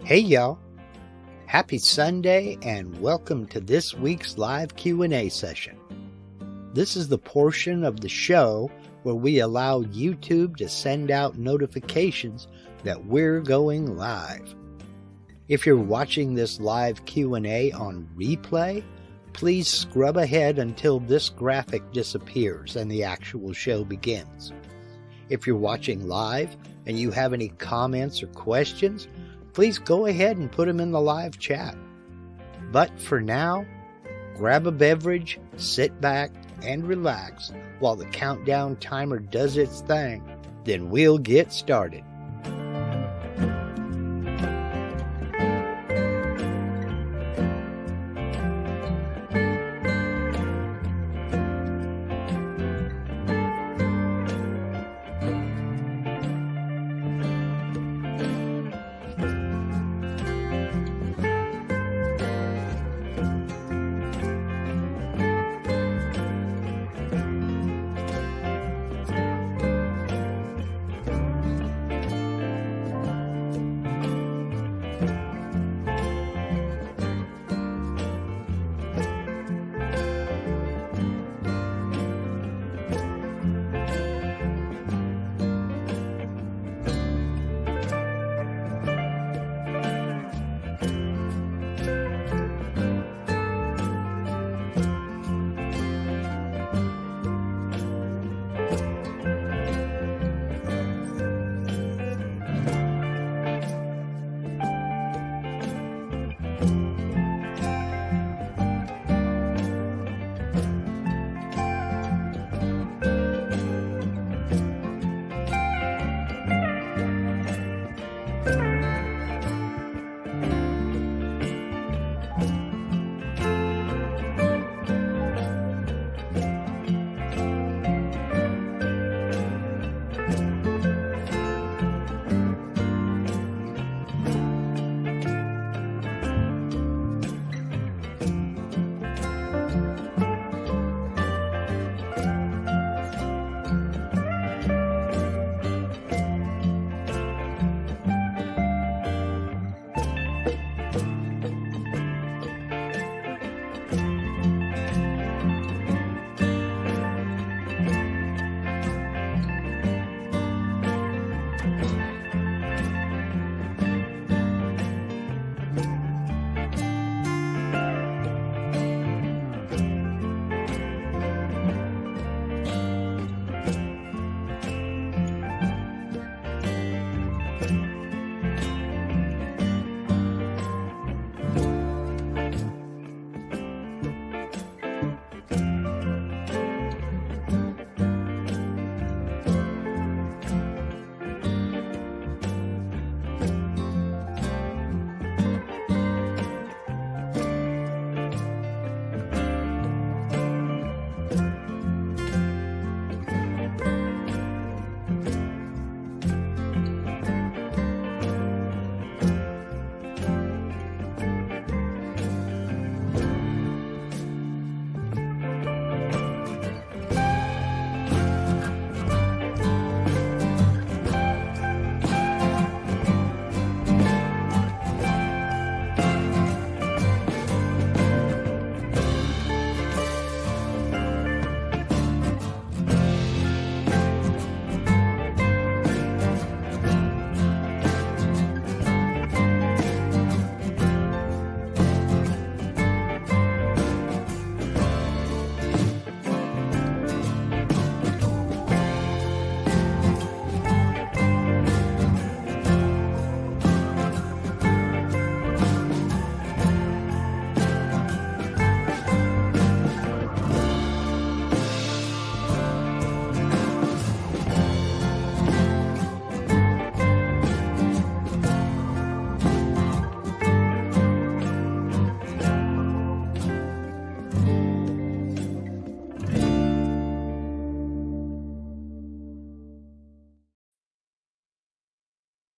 Hey y'all, happy Sunday and welcome to this week's live Q&A session. This is the portion of the show where we allow YouTube to send out notifications that we're going live. If you're watching this live Q&A on replay, please scrub ahead until this graphic disappears and the actual show begins. If you're watching live and you have any comments or questions, please go ahead and put them in the live chat. But for now, grab a beverage, sit back, and relax while the countdown timer does its thing. Then we'll get started.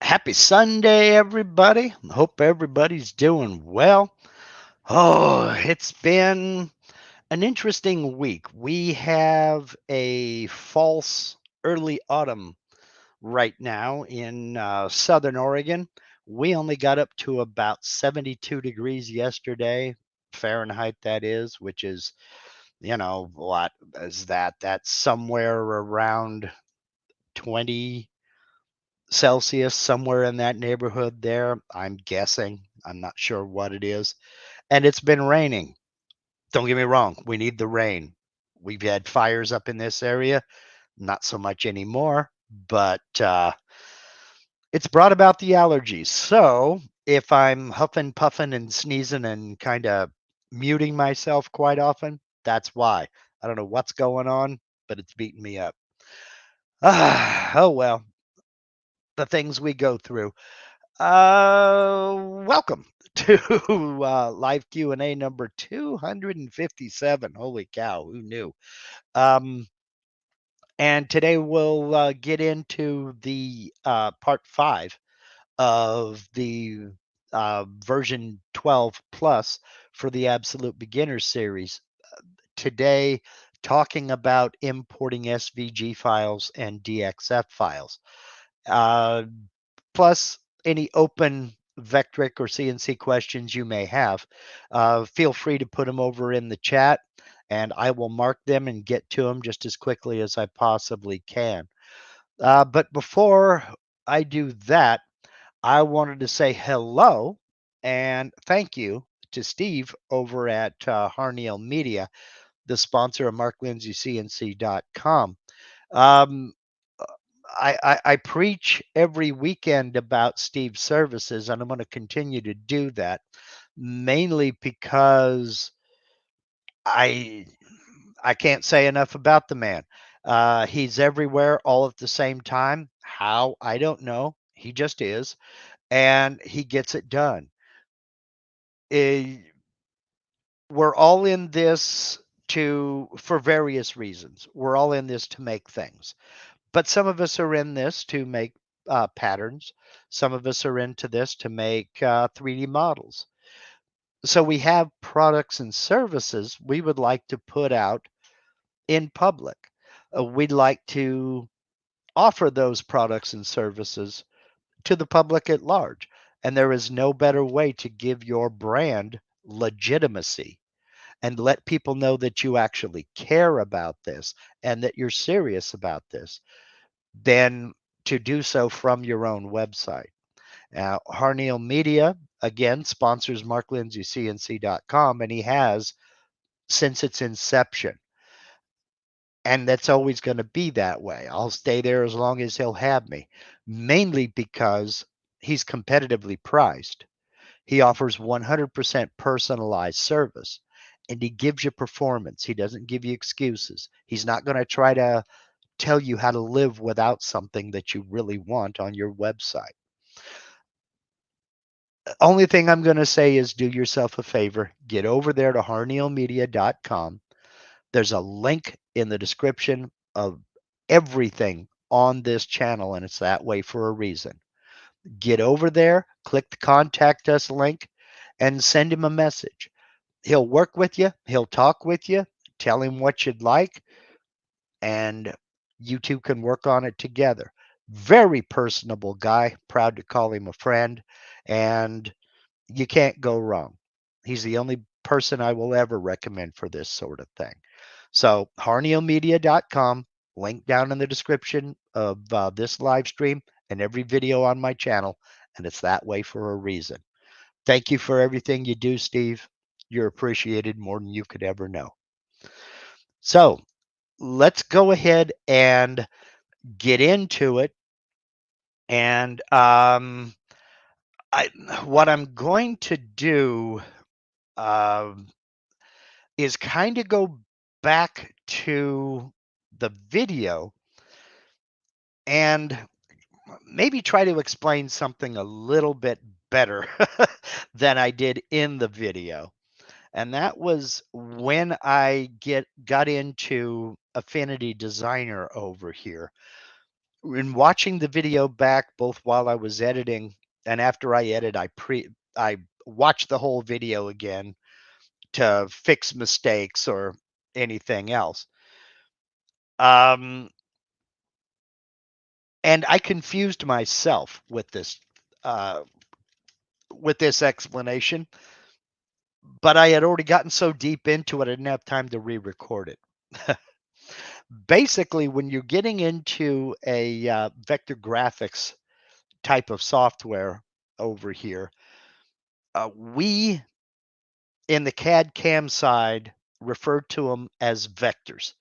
Happy Sunday, everybody. Hope everybody's doing well. Oh, it's been an interesting week. We have a false early autumn right now in Southern Oregon. We only got up to about 72 degrees yesterday, Fahrenheit that is, which is, what is that? That's somewhere around 20 Celsius, somewhere in that neighborhood there. I'm guessing. I'm not sure what it is. And it's been raining. Don't get me wrong, we need the rain. We've had fires up in this area, not so much anymore, but it's brought about the allergies. So if I'm huffing, puffing, and sneezing and kind of muting myself quite often, that's why. I don't know what's going on, but it's beating me up. Oh well, the things we go through. Welcome to live Q&A number 257. Holy cow, who knew? And today we'll get into the part 5 of the version 12 plus for the Absolute Beginner series. Today, talking about importing SVG files and DXF files. Plus any open Vectric or CNC questions you may have. Feel free to put them over in the chat, and I will mark them and get to them just as quickly as I possibly can. But before I do that, I wanted to say hello and thank you to Steve over at Harneal Media, the sponsor of MarkLindsayCNC.com. Um, I preach every weekend about Steve's services, and I'm going to continue to do that, mainly because I I can't say enough about the man. He's everywhere all at the same time. How? I don't know. He just is, and he gets it done. Eh, we're all in this for various reasons. We're all in this to make things. But some of us are in this to make patterns. Some of us are into this to make 3D models. So we have products and services we would like to put out in public. We'd like to offer those products and services to the public at large. And there is no better way to give your brand legitimacy and let people know that you actually care about this and that you're serious about this than to do so from your own website. Now, Harneal Media, again, sponsors MarkLindsayCNC.com, and he has since its inception. And that's always going to be that way. I'll stay there as long as he'll have me, mainly because he's competitively priced. He offers 100% personalized service, and he gives you performance. He doesn't give you excuses. He's not going to try to tell you how to live without something that you really want on your website. Only thing I'm going to say is do yourself a favor. Get over there to harnealmedia.com. There's a link in the description of everything on this channel, and it's that way for a reason. Get over there, click the contact us link, and send him a message. He'll work with you. He'll talk with you. Tell him what you'd like, and you two can work on it together. Very personable guy. Proud to call him a friend, and you can't go wrong. He's the only person I will ever recommend for this sort of thing. So, harnealmedia.com, link down in the description of this live stream and every video on my channel, and it's that way for a reason. Thank you for everything you do, Steve. You're appreciated more than you could ever know. So, let's go ahead and get into it. And what I'm going to do is kind of go back to the video and maybe try to explain something a little bit better than I did in the video. And that was when I got into Affinity Designer over here. In watching the video back, both while I was editing and after I edit, I watched the whole video again to fix mistakes or anything else. And I confused myself with this with this explanation, but I had already gotten so deep into it, I didn't have time to re-record it. Basically, when you're getting into a vector graphics type of software over here, we in the CAD CAM side refer to them as vectors.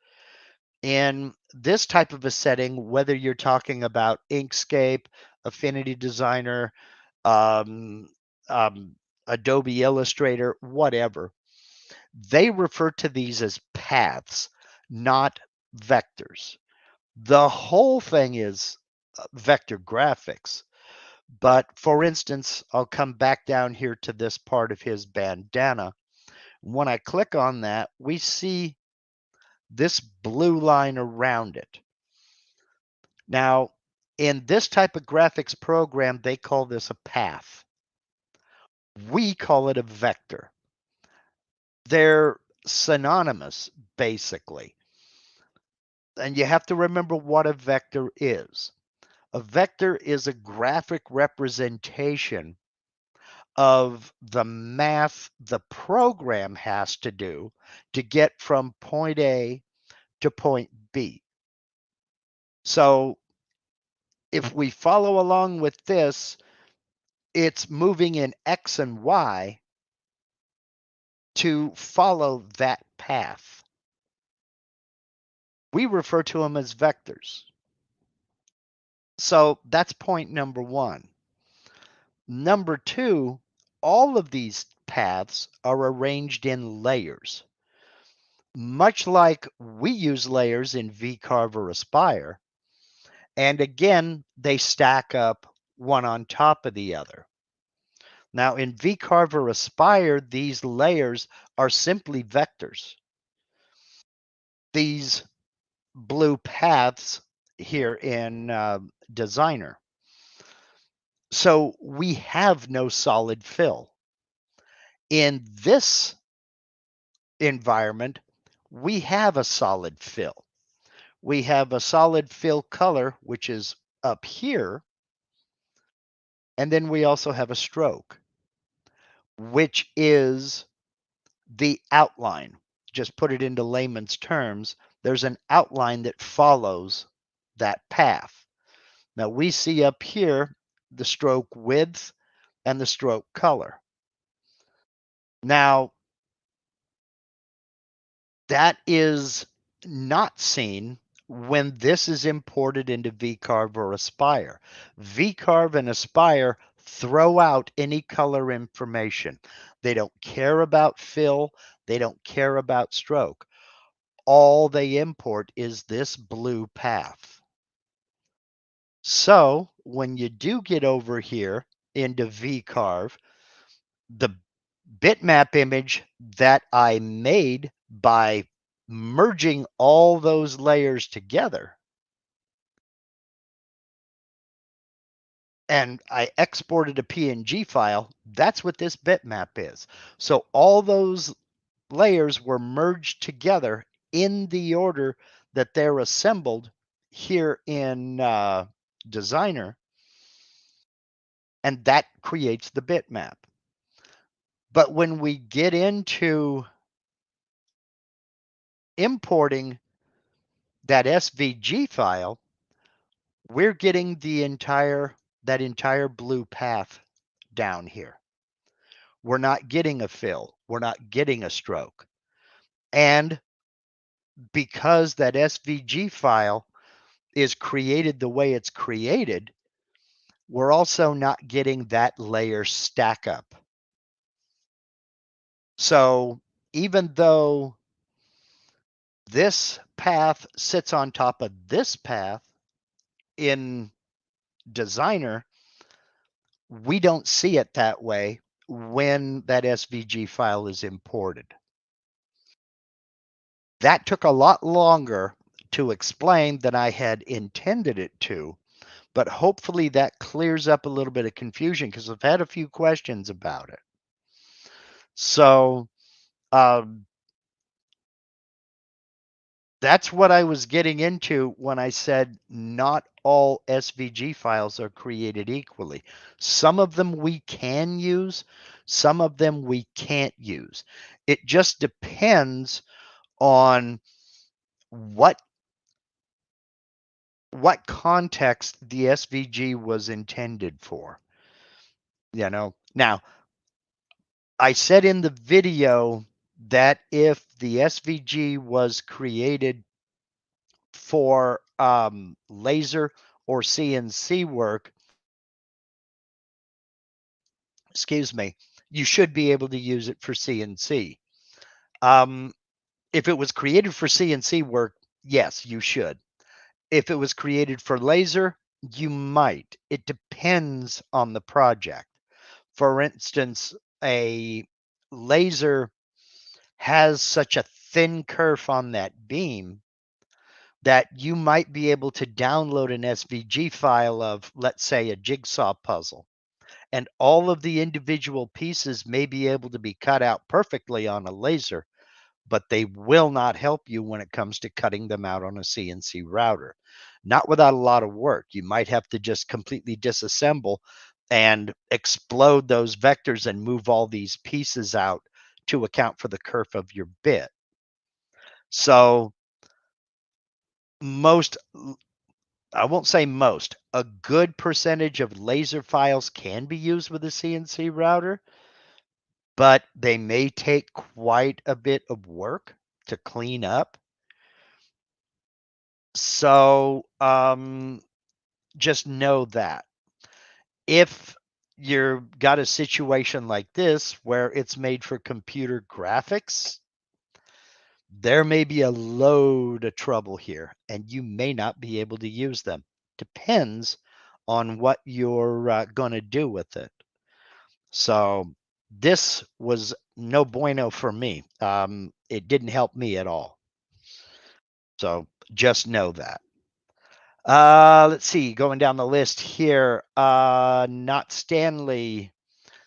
In this type of a setting, whether you're talking about Inkscape, Affinity Designer, um, um, Adobe Illustrator, whatever, they refer to these as paths, not vectors. The whole thing is vector graphics. But for instance, I'll come back down here to this part of his bandana. When I click on that, we see this blue line around it. Now, in this type of graphics program, they call this a path. We call it a vector. They're synonymous, basically. And you have to remember what a vector is. A vector is a graphic representation of the math the program has to do to get from point A to point B. So if we follow along with this, it's moving in X and Y to follow that path. We refer to them as vectors. So that's point number one. Number two, all of these paths are arranged in layers. Much like we use layers in VCarve or Aspire. And again, they stack up one on top of the other. Now in VCarve or Aspire, these layers are simply vectors. These blue paths here in Designer. So we have no solid fill. In this environment, we have a solid fill. We have a solid fill color, which is up here. And then we also have a stroke, which is the outline. Just put it into layman's terms. There's an outline that follows that path. Now we see up here the stroke width and the stroke color. Now, that is not seen when this is imported into VCarve or Aspire. VCarve and Aspire throw out any color information. They don't care about fill. They don't care about stroke. All they import is this blue path. So when you do get over here into VCarve, the bitmap image that I made by merging all those layers together, and I exported a PNG file, that's what this bitmap is. So all those layers were merged together in the order that they're assembled here in Designer, and that creates the bitmap. But when we get into importing that SVG file, we're getting that entire blue path down here. We're not getting a fill. We're not getting a stroke. And because that SVG file is created the way it's created, we're also not getting that layer stack up. So even though this path sits on top of this path in Designer, we don't see it that way when that SVG file is imported. That took a lot longer to explain than I had intended it to, but hopefully that clears up a little bit of confusion because I've had a few questions about it. So that's what I was getting into when I said not all SVG files are created equally. Some of them we can use, some of them we can't use. It just depends on what context the SVG was intended for. Now, I said in the video that if the SVG was created for laser or CNC work, excuse me, you should be able to use it for CNC. If it was created for CNC work, yes, you should. If it was created for laser, you might. It depends on the project. For instance, a laser has such a thin kerf on that beam that you might be able to download an SVG file of, let's say, a jigsaw puzzle. And all of the individual pieces may be able to be cut out perfectly on a laser, but they will not help you when it comes to cutting them out on a CNC router. Not without a lot of work. You might have to just completely disassemble and explode those vectors and move all these pieces out to account for the kerf of your bit. So I won't say most, a good percentage of laser files can be used with a CNC router, but they may take quite a bit of work to clean up. So just know that if you've got a situation like this where it's made for computer graphics, there may be a load of trouble here and you may not be able to use them. Depends on what you're going to do with it. So this was no bueno for me. It didn't help me at all. So just know that. Let's see, going down the list here. Not Stanley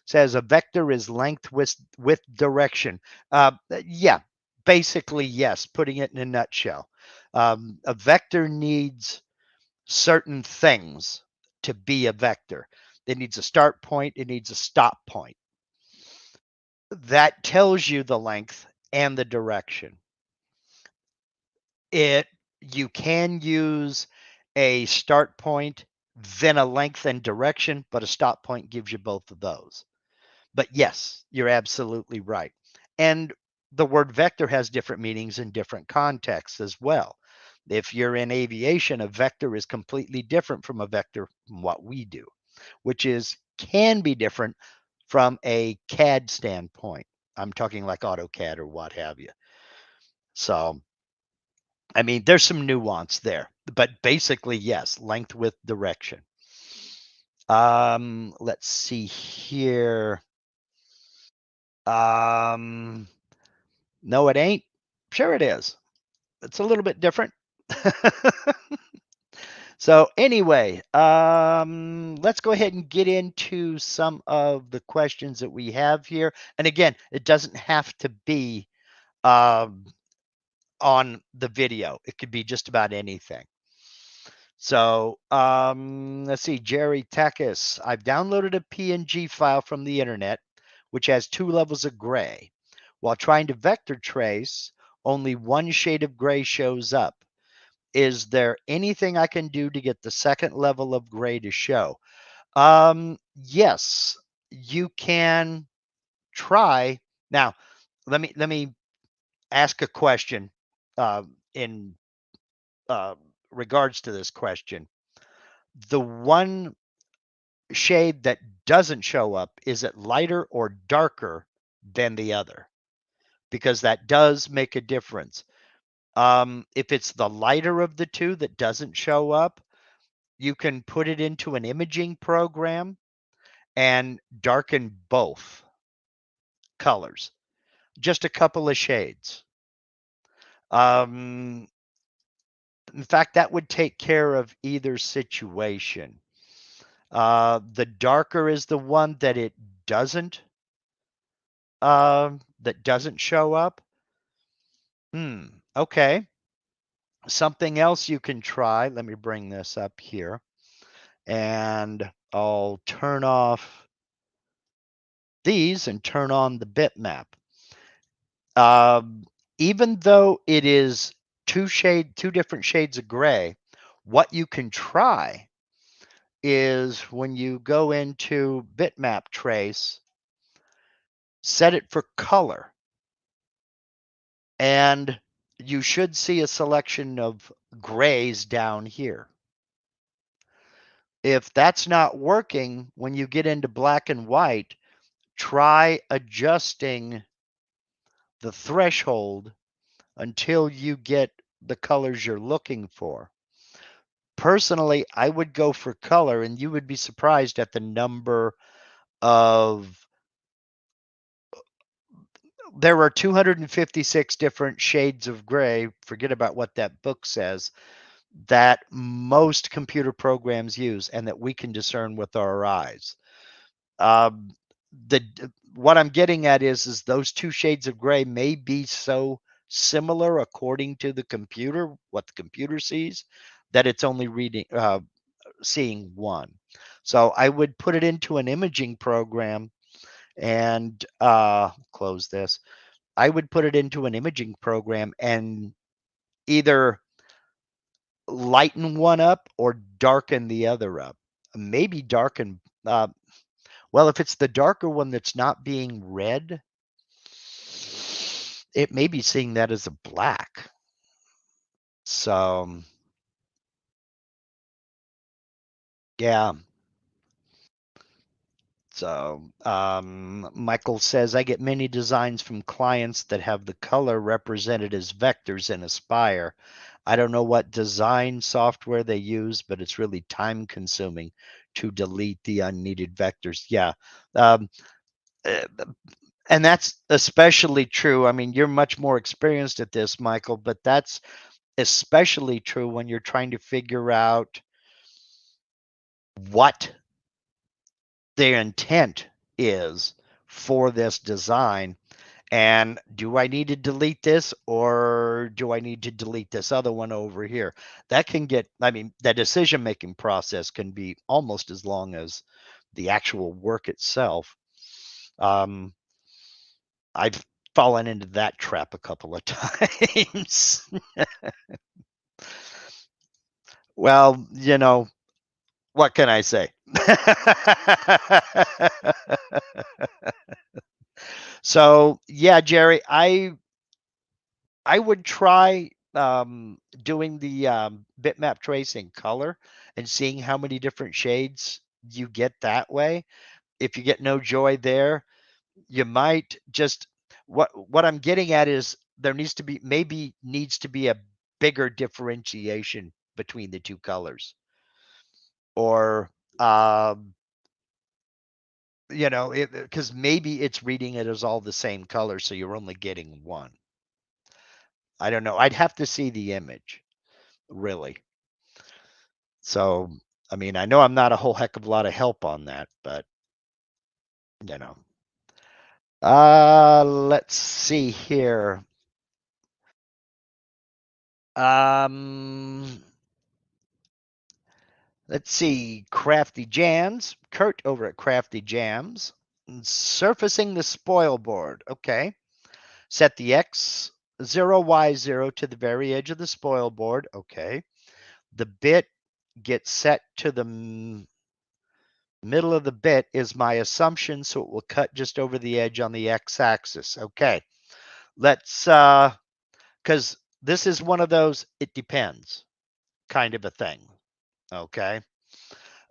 says a vector is length with direction. Yeah, basically, yes, putting it in a nutshell. A vector needs certain things to be a vector. It needs a start point, it needs a stop point. That tells you the length and the direction. You can use a start point, then a length and direction, but a stop point gives you both of those. But yes, you're absolutely right. And the word vector has different meanings in different contexts as well. If you're in aviation, a vector is completely different from a vector from what we do, which can be different from a CAD standpoint. I'm talking like AutoCAD or what have you. So, I mean, there's some nuance there, but basically, yes, length with direction. Let's see here. No, it ain't. Sure it is. It's a little bit different. So anyway, let's go ahead and get into some of the questions that we have here. And again, it doesn't have to be on the video. It could be just about anything. So let's see, Jerry Takis. I've downloaded a PNG file from the internet, which has 2 levels of gray. While trying to vector trace, only one shade of gray shows up. Is there anything I can do to get the second level of gray to show? Yes, you can try. Now, let me ask a question in regards to this question. The one shade that doesn't show up, is it lighter or darker than the other? Because that does make a difference. If it's the lighter of the two that doesn't show up, you can put it into an imaging program and darken both colors, just a couple of shades. In fact, that would take care of either situation. The darker is the one that it doesn't show up. Okay. Something else you can try, let me bring this up here, and I'll turn off these and turn on the bitmap. Even though it is two different shades of gray, what you can try is when you go into bitmap trace, set it for color, and you should see a selection of grays down here. If that's not working, when you get into black and white, try adjusting the threshold until you get the colors you're looking for. Personally, I would go for color, and you would be surprised at the number of. There are 256 different shades of gray. Forget about what that book says, that most computer programs use and that we can discern with our eyes. Um, the what I'm getting at is those two shades of gray may be so similar according to the computer, what the computer sees, that it's only seeing one. So I would put it into an imaging program and close this. I would put it into an imaging program and either lighten one up or darken the other up. Maybe darken. Well, if it's the darker one that's not being read, it may be seeing that as a black. So, yeah. So, Michael says, I get many designs from clients that have the color represented as vectors in Aspire. I don't know what design software they use, but it's really time consuming to delete the unneeded vectors. Yeah. Um, uh, and that's especially true. I mean, you're much more experienced at this, Michael, but that's especially true when you're trying to figure out what their intent is for this design. And do I need to delete this, or do I need to delete this other one over here? That can get, I mean, the decision making process can be almost as long as the actual work itself. I've fallen into that trap a couple of times. Well, what can I say? So, yeah, Jerry, I would try doing the bitmap tracing color and seeing how many different shades you get that way. If you get no joy there, you might just what I'm getting at is there needs to be a bigger differentiation between the two colors, or um, because maybe it's reading it as all the same color, so you're only getting one. I don't know. I'd have to see the image, really. So, I mean, I know I'm not a whole heck of a lot of help on that, but you know. Let's see here. Um, let's see. Crafty Jams, Kurt over at Crafty Jams, surfacing the Spoilboard. Okay. Set the X0, Y0 to the very edge of the Spoilboard. Okay. The bit gets set to the middle of the bit is my assumption, so it will cut just over the edge on the x-axis. Okay, let's, because this is one of those, it depends kind of a thing. Okay,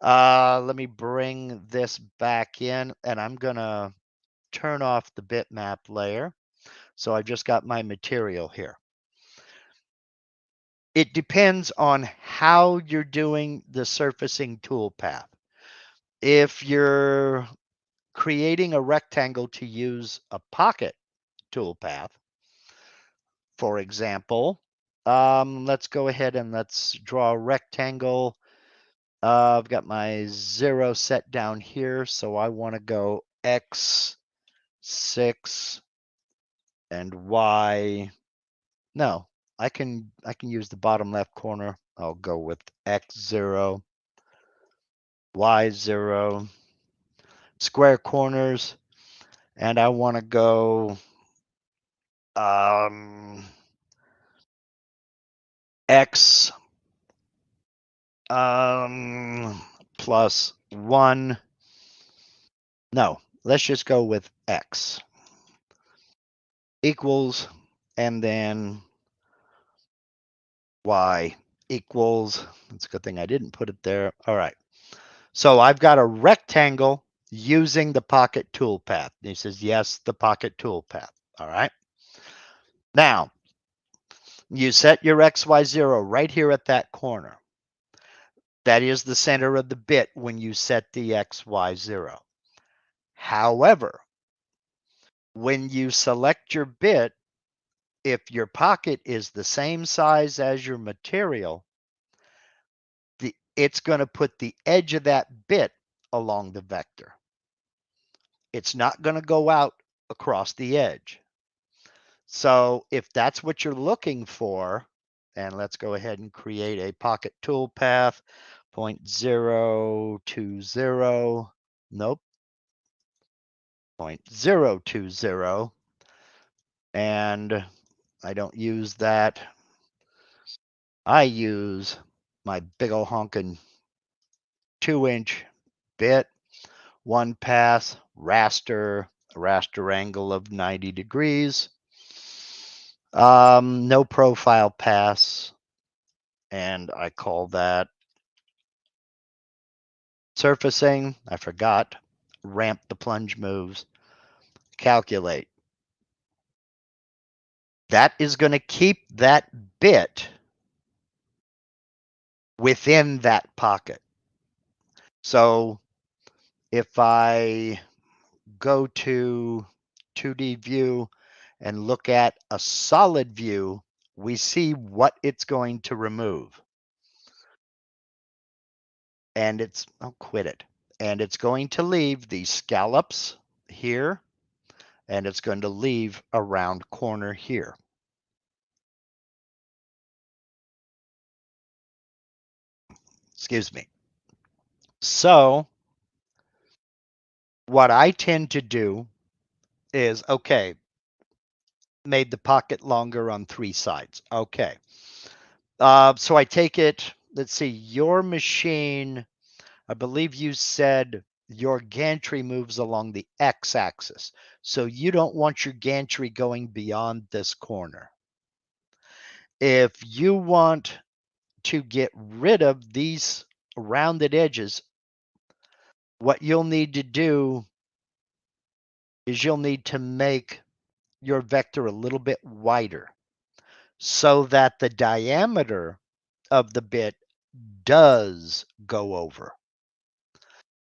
let me bring this back in, and I'm gonna turn off the bitmap layer. So I've just got my material here. It depends on how you're doing the surfacing toolpath. If you're creating a rectangle to use a pocket toolpath, for example, let's go ahead and let's draw a rectangle. I've got my 0 set down here, so I want to go X6 and Y. No, I can use the bottom left corner. I'll go with X0, Y0, square corners, and I want to go X plus 1. No, let's just go with X equals, and then Y equals. It's a good thing I didn't put it there. All right. So I've got a rectangle using the pocket toolpath. He says, yes, the pocket toolpath. All right. Now, you set your XY0 right here at that corner. That is the center of the bit when you set the XY0. However, when you select your bit, if your pocket is the same size as your material, it's going to put the edge of that bit along the vector. It's not going to go out across the edge. So if that's what you're looking for, and let's go ahead and create a pocket toolpath, 0.020, nope, 0.020, and I don't use that. I use my big ol' honkin' 2-inch bit, one pass, raster, a raster angle of 90 degrees, no profile pass, and I call that surfacing. I forgot. Ramp the plunge moves. Calculate. That is going to keep that bit within that pocket. So if I go to 2D view and look at a solid view, we see what it's going to remove. And it's, oh, quit it. And it's going to leave these scallops here, and it's going to leave a round corner here. Excuse me. So what I tend to do is, okay, made the pocket longer on 3 sides. Okay. So I take it, let's see, your machine, I believe you said your gantry moves along the x-axis. So you don't want your gantry going beyond this corner. If you want to get rid of these rounded edges, what you'll need to do is you'll need to make your vector a little bit wider so that the diameter of the bit does go over.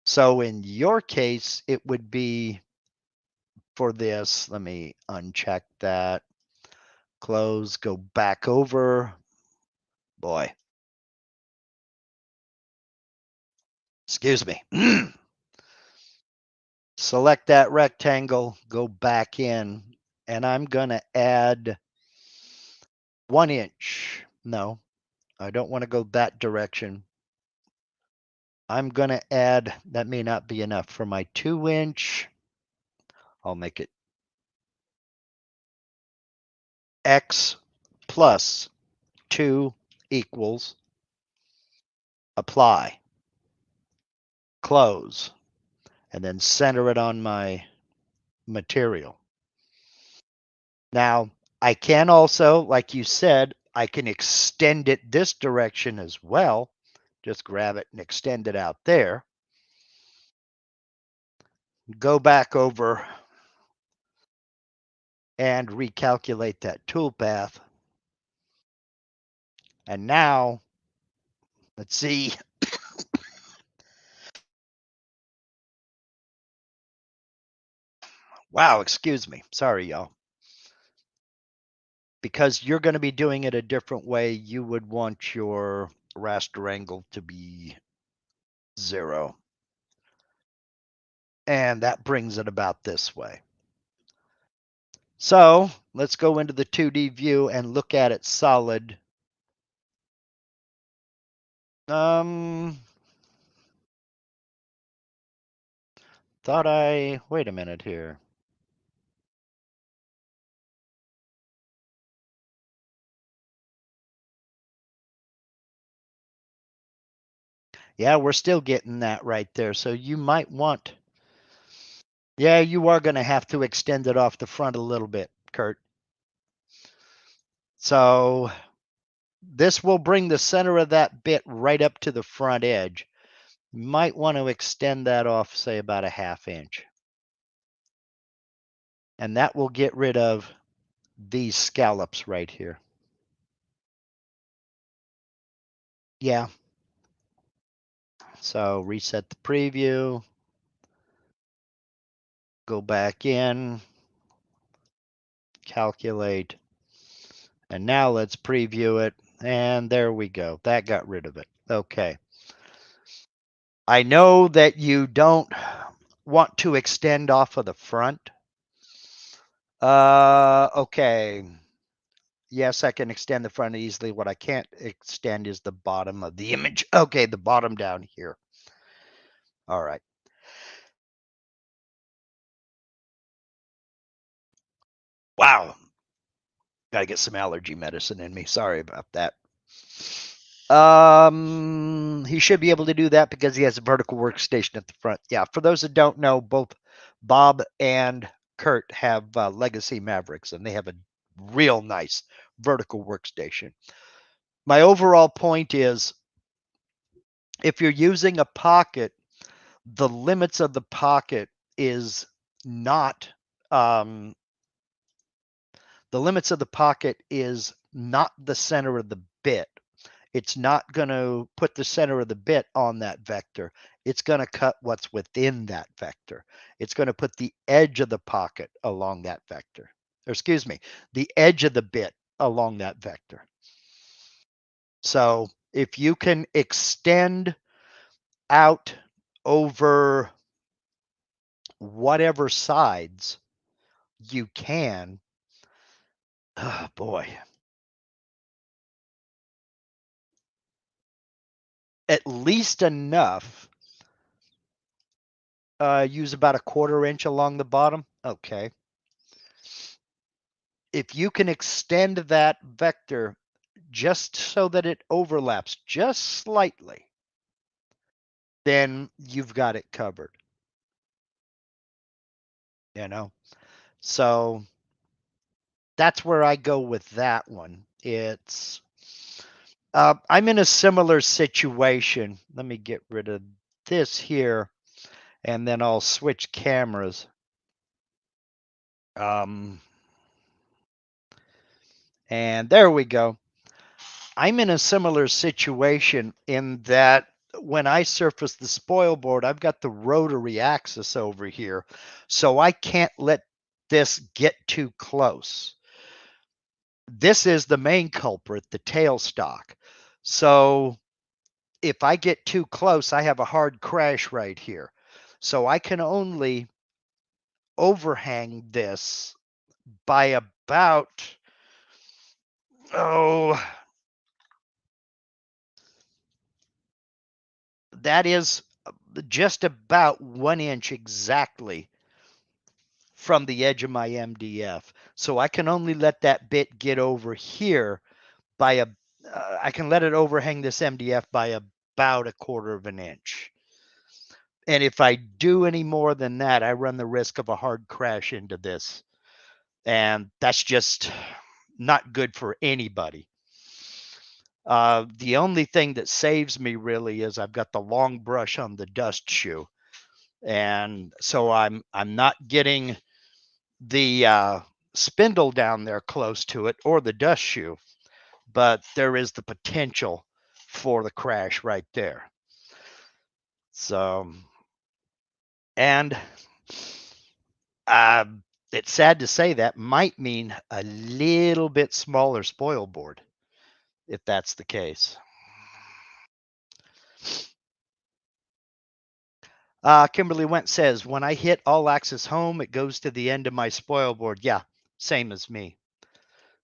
So in your case, it would be for this, let me uncheck that, close, go back over. Boy, excuse me. Select that rectangle, go back in, and I'm going to add 1 inch. No, I don't want to go that direction. I'm going to add, that may not be enough for my 2-inch. I'll make it X plus 2 equals, apply, close, and then center it on my material. Now, I can also, like you said, I can extend it this direction as well. Just grab it and extend it out there. Go back over and recalculate that toolpath. And now, let's see. Wow, excuse me. Sorry, y'all. Because you're going to be doing it a different way, you would want your raster angle to be 0. And that brings it about this way. So let's go into the 2D view and look at it solid. Wait a minute here. Yeah, we're still getting that right there. So you might want, yeah, you are going to have to extend it off the front a little bit, Kurt. So this will bring the center of that bit right up to the front edge. You might want to extend that off, say about a 1/2 inch. And that will get rid of these scallops right here. Yeah. So reset the preview, go back in, calculate, and now let's preview it. And there we go. That got rid of it. Okay. I know that you don't want to extend off of the front. Okay. Yes, I can extend the front easily. What I can't extend is the bottom of the image. Okay, the bottom down here. All right. Wow. Got to get some allergy medicine in me. Sorry about that. He should be able to do that because he has a vertical workstation at the front. Yeah, for those that don't know, both Bob and Kurt have Legacy Mavericks, and they have a real nice vertical workstation. My overall point is, if you're using a pocket, the limits of the pocket is not the limits of the pocket is not the center of the bit. It's not going to put the center of the bit on that vector. It's going to cut what's within that vector. It's going to put the edge of the pocket along that vector. Or excuse me, the edge of the bit along that vector. So if you can extend out over whatever sides you can, oh boy, at least enough. Use about a 1/4 inch along the bottom. Okay. If you can extend that vector just so that it overlaps just slightly, then you've got it covered. You know, so that's where I go with that one. It's I'm in a similar situation. Let me get rid of this here, and then I'll switch cameras. And there we go. I'm in a similar situation in that when I surface the Spoilboard, I've got the rotary axis over here, so I can't let this get too close. This is the main culprit, the tailstock. So if I get too close, I have a hard crash right here. So I can only overhang this by about, that is just about 1 inch exactly from the edge of my MDF. So I can only let that bit get over here by I can let it overhang this MDF by about a 1/4 of an inch. And if I do any more than that, I run the risk of a hard crash into this. And that's just not good for anybody. The only thing that saves me really is I've got the long brush on the dust shoe. And so I'm not getting the spindle down there close to it or the dust shoe, but there is the potential for the crash right there. So, and it's sad to say that might mean a little bit smaller Spoilboard if that's the case. Kimberly Went says, when I hit all axis home, it goes to the end of my Spoilboard. Yeah, same as me.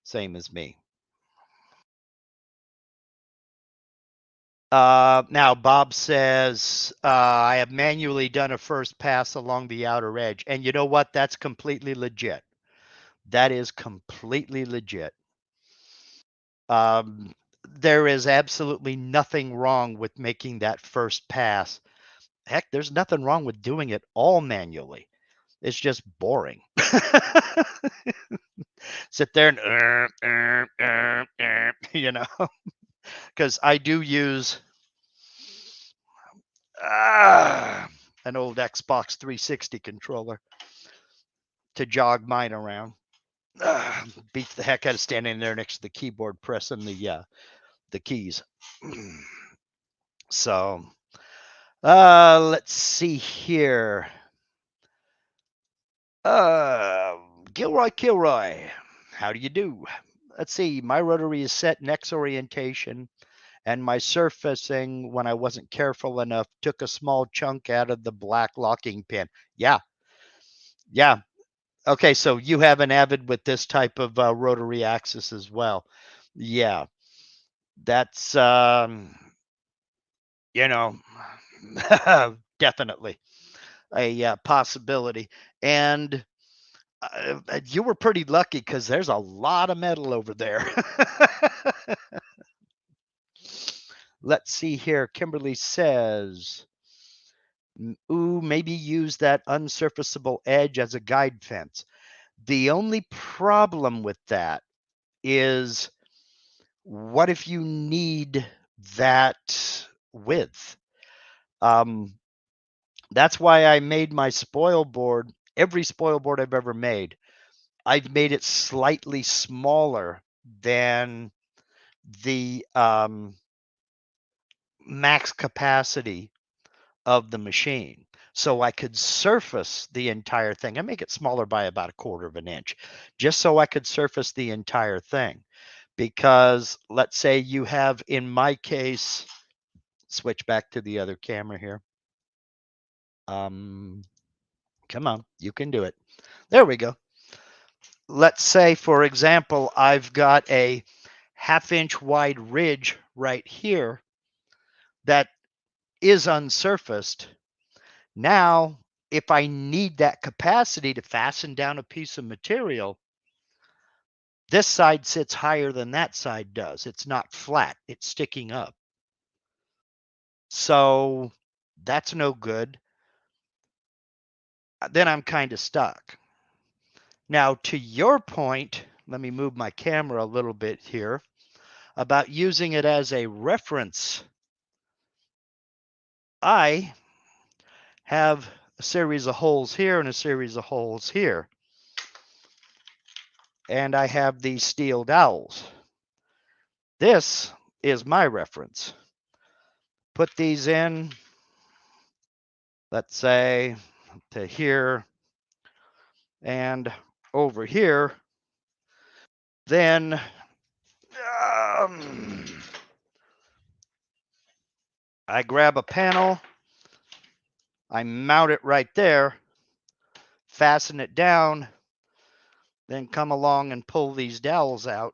Same as me. Now Bob says, I have manually done a first pass along the outer edge. And you know what? That's completely legit. That is completely legit. There is absolutely nothing wrong with making that first pass. Heck, there's nothing wrong with doing it all manually. It's just boring. Sit there and, you know, because I do use an old Xbox 360 controller to jog mine around. Beats the heck out of standing there next to the keyboard pressing the keys. So let's see here. Kilroy, how do you do? Let's see. My rotary is set in X orientation, and my surfacing, when I wasn't careful enough, took a small chunk out of the black locking pin. Yeah. Okay, so you have an Avid with this type of rotary axis as well. Yeah, that's you know, definitely a possibility. And you were pretty lucky because there's a lot of metal over there. Let's see here. Kimberly says, ooh, maybe use that unsurfaceable edge as a guide fence. The only problem with that is, what if you need that width? That's why I made my spoil board. Every spoil board I've ever made, I've made it slightly smaller than the max capacity of the machine, so I could surface the entire thing. I make it smaller by about 1/4 of an inch, just so I could surface the entire thing. Because let's say you have, in my case, switch back to the other camera here. Come on, you can do it. There we go. Let's say, for example, I've got a 1/2 inch wide ridge right here that is unsurfaced. Now, if I need that capacity to fasten down a piece of material, this side sits higher than that side does. It's not flat, it's sticking up. So that's no good. Then I'm kind of stuck. Now, to your point, let me move my camera a little bit here about using it as a reference. I have a series of holes here and a series of holes here. And I have these steel dowels. This is my reference. Put these in, let's say, to here and over here. Then I grab a panel, I mount it right there, fasten it down, then come along and pull these dowels out.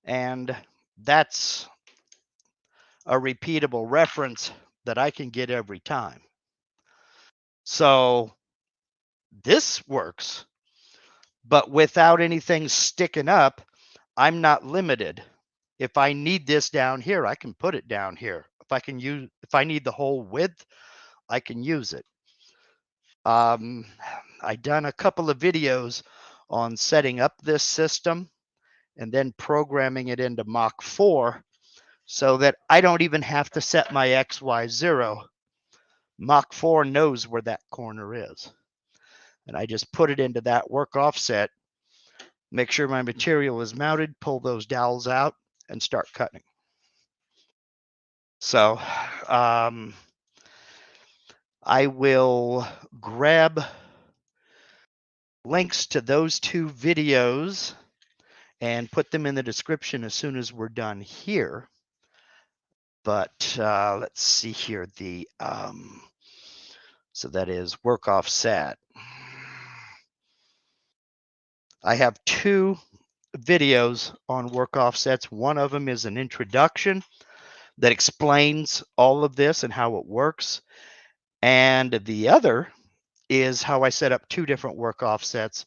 And that's a repeatable reference that I can get every time. So this works, but without anything sticking up, I'm not limited. If I need this down here, I can put it down here. If I need the whole width, I can use it. I've done a couple of videos on setting up this system and then programming it into Mach 4 so that I don't even have to set my XY0. Mach 4 knows where that corner is. And I just put it into that work offset, make sure my material is mounted, pull those dowels out, and start cutting. So I will grab links to those 2 videos and put them in the description as soon as we're done here. But let's see here. So that is work offset. I have 2 videos on work offsets. One of them is an introduction that explains all of this and how it works. And the other is how I set up 2 different work offsets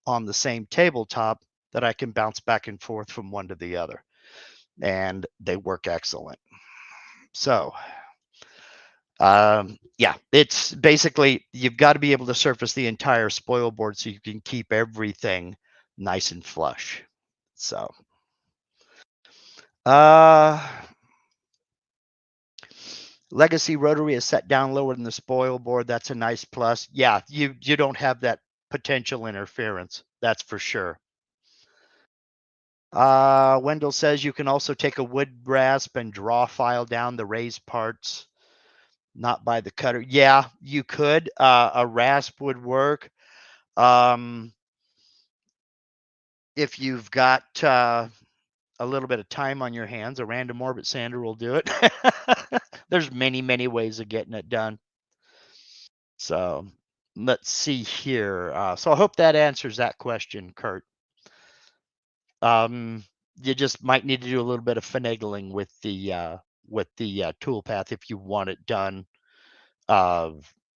on the same tabletop that I can bounce back and forth from one to the other. And they work excellent. So, yeah, it's basically you've got to be able to surface the entire spoil board so you can keep everything nice and flush. So, legacy rotary is set down lower than the spoil board. That's a nice plus. Yeah, you don't have that potential interference. That's for sure. Wendell says you can also take a wood rasp and draw file down the raised parts, not by the cutter. Yeah, you could. A rasp would work. If you've got a little bit of time on your hands, a random orbit sander will do it. There's many ways of getting it done. So let's see here. So I hope that answers that question, Kurt. You just might need to do a little bit of finagling with the toolpath if you want it done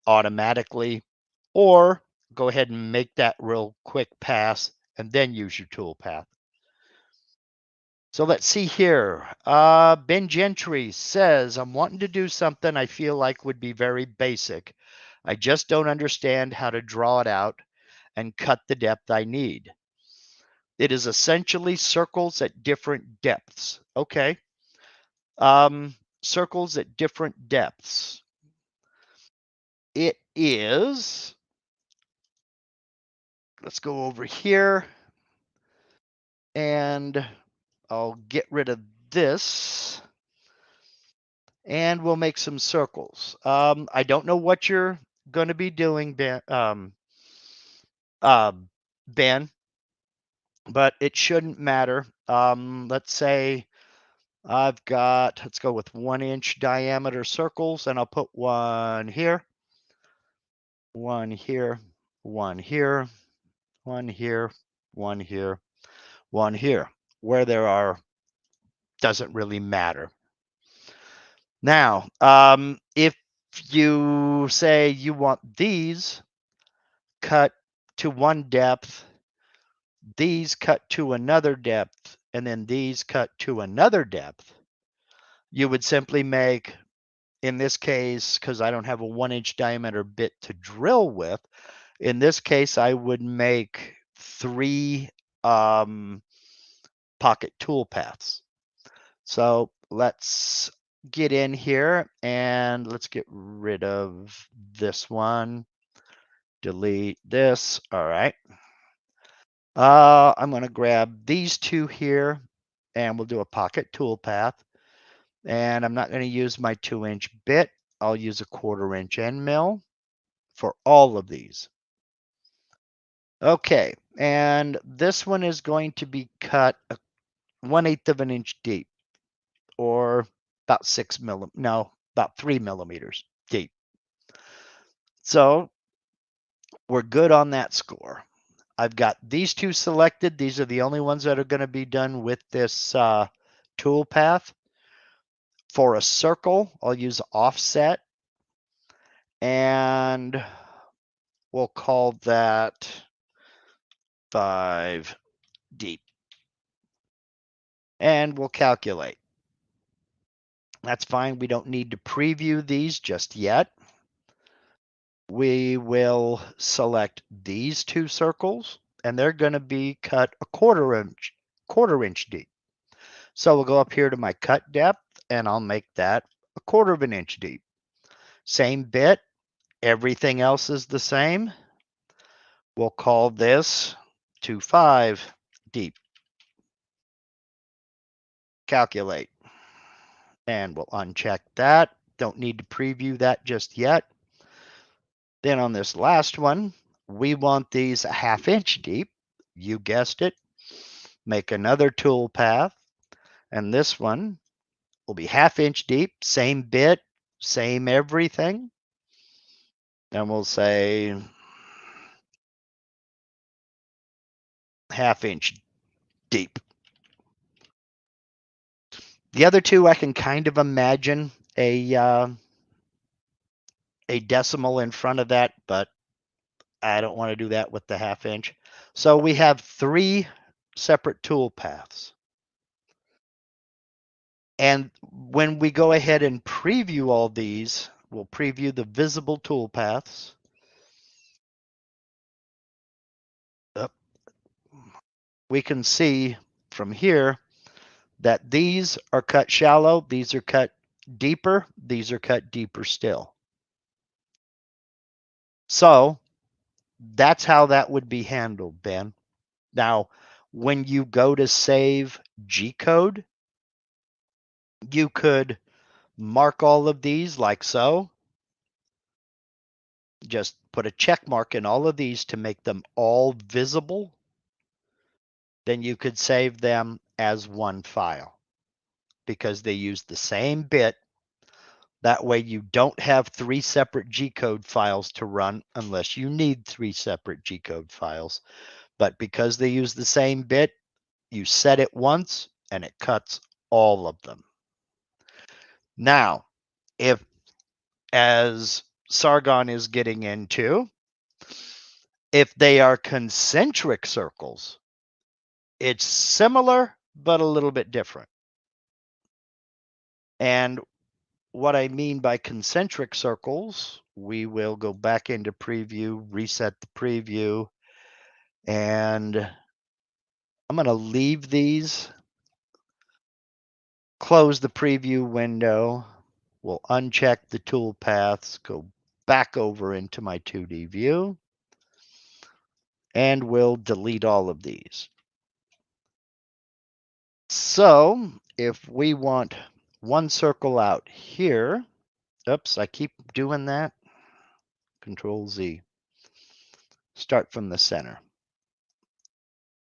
automatically, or go ahead and make that real quick pass and then use your toolpath. So let's see here. Ben Gentry says, I'm wanting to do something I feel like would be very basic. I just don't understand how to draw it out and cut the depth I need. It is essentially circles at different depths. Okay. Circles at different depths. It is, let's go over here and I'll get rid of this and we'll make some circles. I don't know what you're going to be doing, Ben, Ben, but it shouldn't matter. Let's say I've got, let's go with 1-inch diameter circles, and I'll put one here, one here, one here, one here, one here, one here. Where there are, doesn't really matter. Now, if you say you want these cut to one depth, these cut to another depth, and then these cut to another depth, you would simply make, in this case, because I don't have a 1-inch diameter bit to drill with, in this case, I would make 3 pocket tool paths. So let's get in here and let's get rid of this one. Delete this. All right. I'm going to grab these 2 here and we'll do a pocket tool path. And I'm not going to use my 2-inch bit. I'll use a 1/4-inch end mill for all of these. Okay, and this one is going to be cut 1/8 of an inch deep, or about 3 millimeters deep. So we're good on that score. I've got these 2 selected. These are the only ones that are going to be done with this tool path. For a circle, I'll use offset, and we'll call that 5 deep. And we'll calculate. That's fine. We don't need to preview these just yet. We will select these 2 circles, and they're going to be cut a 1/4 inch deep. So we'll go up here to my cut depth, and I'll make that a 1/4 of an inch deep. Same bit. Everything else is the same. We'll call this 2.5 deep. Calculate. And we'll uncheck that. Don't need to preview that just yet. Then on this last one, we want these a 1/2 inch deep. You guessed it. Make another tool path. And this one will be 1/2 inch deep. Same bit, same everything. And we'll say 1/2 inch deep. The other two, I can kind of imagine a decimal in front of that, but I don't want to do that with the 1/2 inch. So we have 3 separate tool paths. And when we go ahead and preview all these, we'll preview the visible tool paths. We can see from here that these are cut shallow, these are cut deeper, these are cut deeper still. So that's how that would be handled, Ben. Now, when you go to save G-code, you could mark all of these like so. Just put a check mark in all of these to make them all visible. Then you could save them as one file because they use the same bit. That way you don't have 3 separate G-code files to run unless you need 3 separate G-code files. But because they use the same bit, you set it once and it cuts all of them. Now, if, as Sargon is getting into, if they are concentric circles, it's similar but a little bit different. And what I mean by concentric circles, we will go back into preview, reset the preview, and I'm going to leave these, close the preview window. We'll uncheck the tool paths, go back over into my 2D view, and we'll delete all of these. So if we want one circle out here, oops, I keep doing that. Control Z. Start from the center.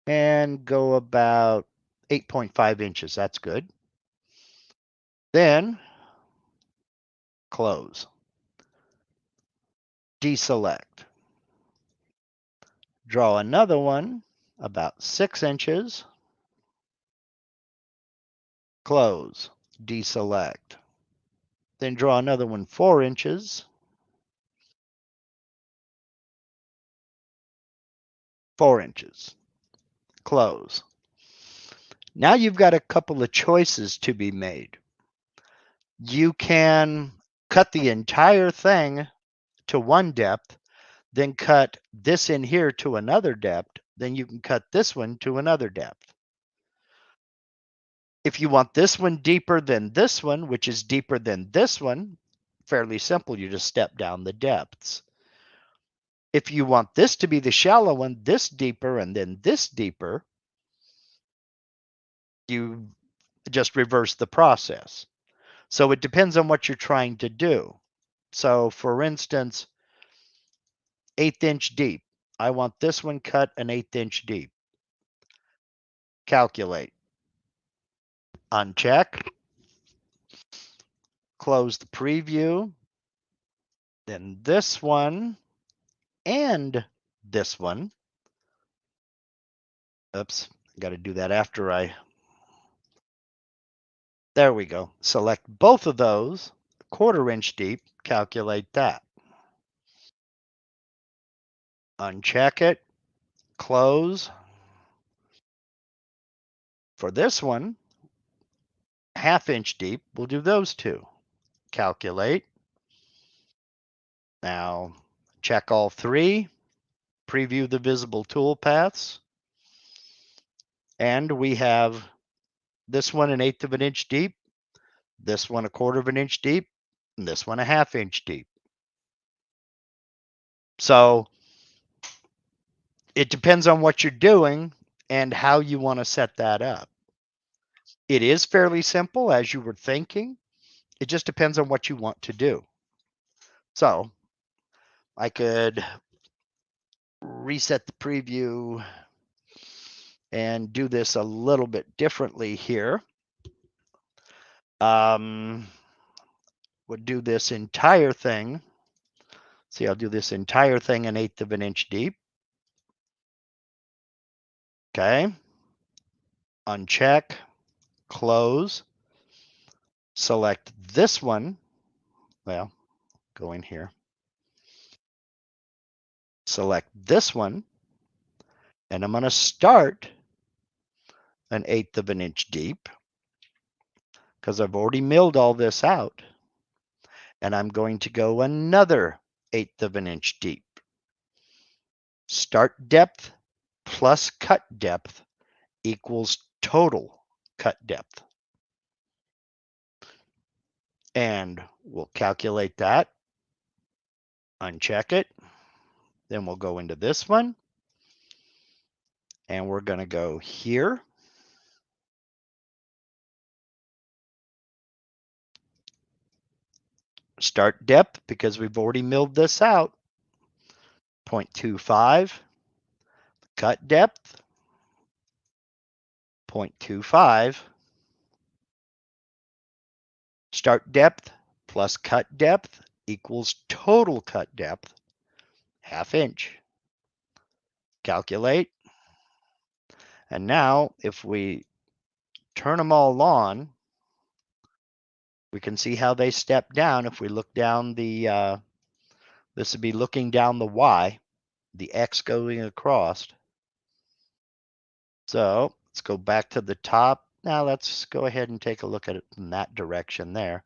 And go about 8.5 inches. That's good. Then close. Deselect. Draw another one about 6 inches. Close. Deselect. Then draw another one 4 inches. 4 inches. Close. Now you've got a couple of choices to be made. You can cut the entire thing to one depth, then cut this in here to another depth, then you can cut this one to another depth. If you want this one deeper than this one, which is deeper than this one, fairly simple, you just step down the depths. If you want this to be the shallow one, this deeper, and then this deeper, you just reverse the process. So it depends on what you're trying to do. So for instance, 1/8 inch deep. I want this one cut an 1/8 inch deep. Calculate. Uncheck. Close the preview. Then this one and this one. Oops, I got to do that after I. There we go. Select both of those, 1/4 inch deep, calculate that. Uncheck it, close. For this one, 1/2 inch deep, we'll do those two. Calculate. Now, check all 3, preview the visible tool paths, and we have this one 1/8 inch deep, this one 1/4 inch deep, and this one 1/2 inch deep. So it depends on what you're doing and how you want to set that up. It is fairly simple as you were thinking. It just depends on what you want to do. So I could reset the preview and do this a little bit differently here. Would do this entire thing. See, I'll do this entire thing 1/8 inch deep. Okay. Uncheck, close, select this one. Well, go in here. Select this one, and I'm going to start an 1/8 of an inch deep because I've already milled all this out. And I'm going to go another 1/8 of an inch deep. Start depth plus cut depth equals total cut depth. And we'll calculate that, uncheck it. Then we'll go into this one. And we're going to go here. Start depth, because we've already milled this out, 0.25. Cut depth, 0.25. Start depth plus cut depth equals total cut depth, 1/2 inch. Calculate. And now if we turn them all on, we can see how they step down. If we look down the, this would be looking down the Y, the X going across. So let's go back to the top. Now let's go ahead and take a look at it in that direction there.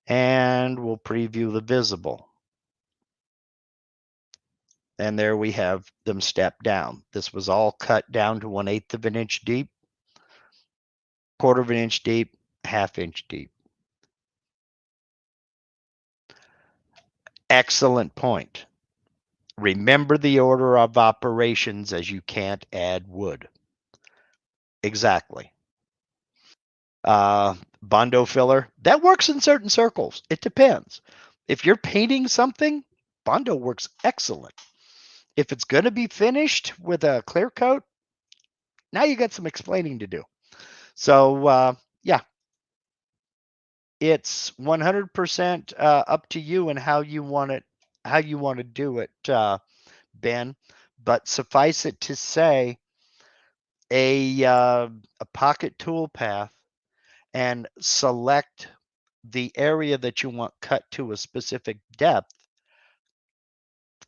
And we'll preview the visible. And there we have them step down. This was all cut down to 1/8 of an inch deep, 1/4 of an inch deep, 1/2 inch deep. Excellent point. Remember the order of operations, as you can't add wood. Exactly. Bondo filler, that works in certain circles. It depends. If you're painting something, Bondo works excellent. If it's going to be finished with a clear coat, now you got some explaining to do. So yeah, it's 100% up to you and how you want to do it, Ben. But suffice it to say, a pocket toolpath and select the area that you want cut to a specific depth.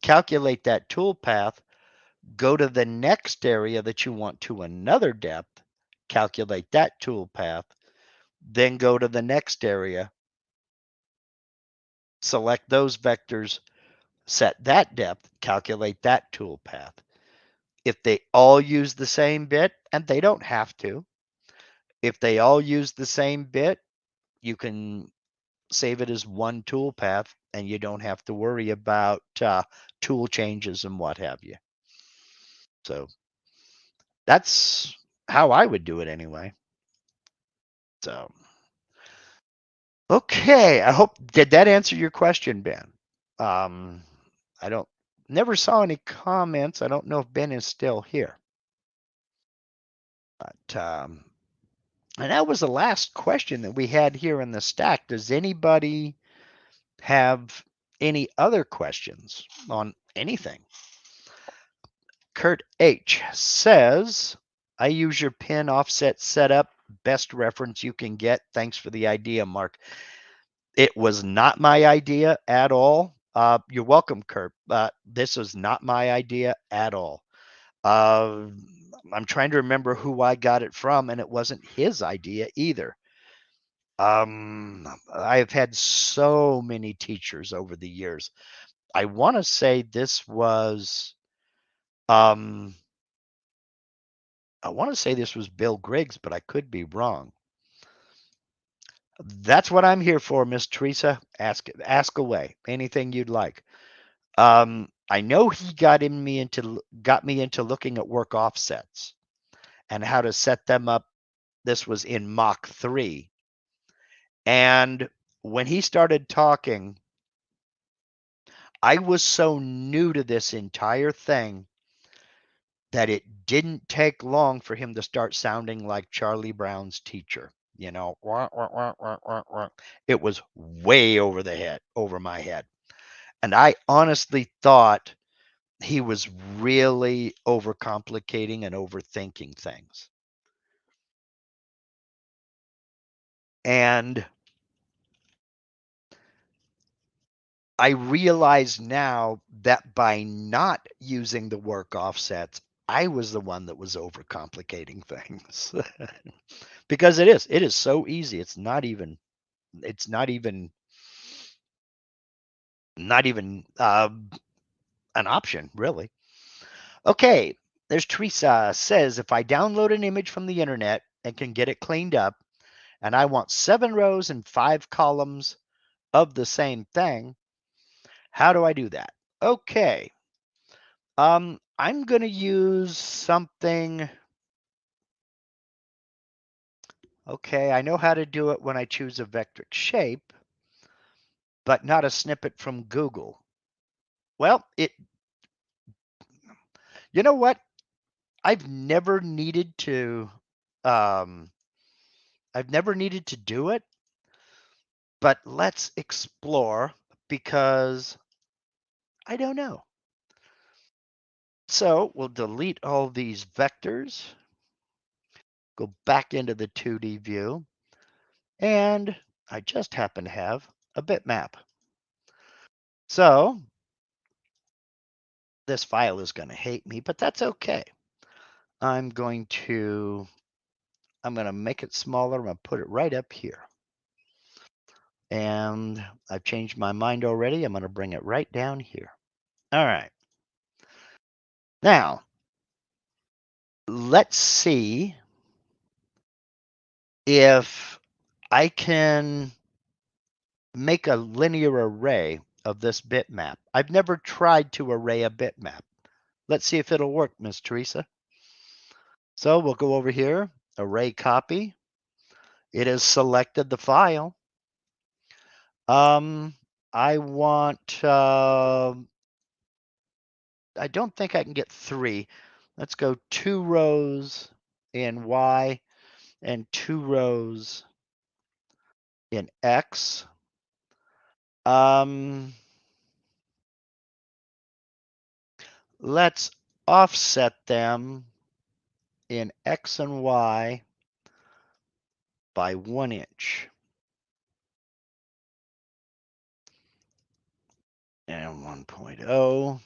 Calculate that toolpath. Go to the next area that you want to another depth. Calculate that toolpath. Then go to the next area. Select those vectors. Set that depth. Calculate that toolpath. If they all use the same bit, and they don't have to, if they all use the same bit, you can save it as one toolpath, and you don't have to worry about tool changes and what have you. So that's how I would do it anyway. So, okay, did that answer your question, Ben? I never saw any comments. I don't know if Ben is still here. But, and that was the last question that we had here in the stack. Does anybody have any other questions on anything? Kurt H says, I use your pin offset setup. Best reference you can get. Thanks for the idea, Mark. It was not my idea at all. You're welcome, Kurt. This was not my idea at all. I'm trying to remember who I got it from, and it wasn't his idea either. I've had so many teachers over the years. I want to say this was, I want to say this was Bill Griggs, but I could be wrong. That's what I'm here for, Miss Teresa. Ask away. Anything you'd like. I know he got me into looking at work offsets and how to set them up. This was in Mach 3. And when he started talking, I was so new to this entire thing that it didn't take long for him to start sounding like Charlie Brown's teacher. You know, it was way over my head. And I honestly thought he was really overcomplicating and overthinking things. And I realize now that by not using the work offsets, I was the one that was overcomplicating things. Because it is so easy. It's not even an option, really. Okay, there's Teresa says, if I download an image from the internet and can get it cleaned up, and I want 7 rows and 5 columns of the same thing, how do I do that? Okay. I'm going to use something. Okay, I know how to do it when I choose a Vectric shape, but not a snippet from Google. Well, you know what? I've never needed to do it, but let's explore because I don't know. So we'll delete all these vectors, go back into the 2D view, and I just happen to have a bitmap. So this file is going to hate me, but that's okay. I'm going to make it smaller. I'm going to put it right up here. And I've changed my mind already. I'm going to bring it right down here. All right. Now, let's see if I can make a linear array of this bitmap. I've never tried to array a bitmap. Let's see if it'll work, Miss Teresa. So we'll go over here, array copy. It has selected the file. I want, I don't think I can get 3. Let's go 2 rows in Y and 2 rows in X. Let's offset them in X and Y by 1 inch. And 1.0.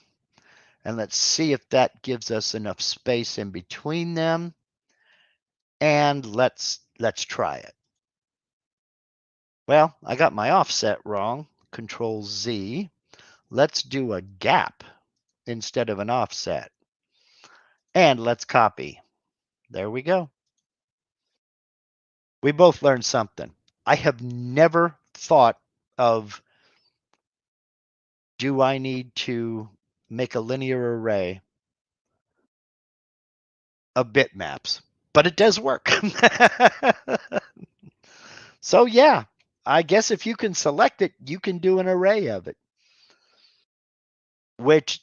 And let's see if that gives us enough space in between them. And let's try it. Well, I got my offset wrong. Control Z. Let's do a gap instead of an offset. And let's copy. There we go. We both learned something. I have never thought of, do I need to make a linear array of bitmaps? But it does work. So yeah, I guess if you can select it, you can do an array of it. Which,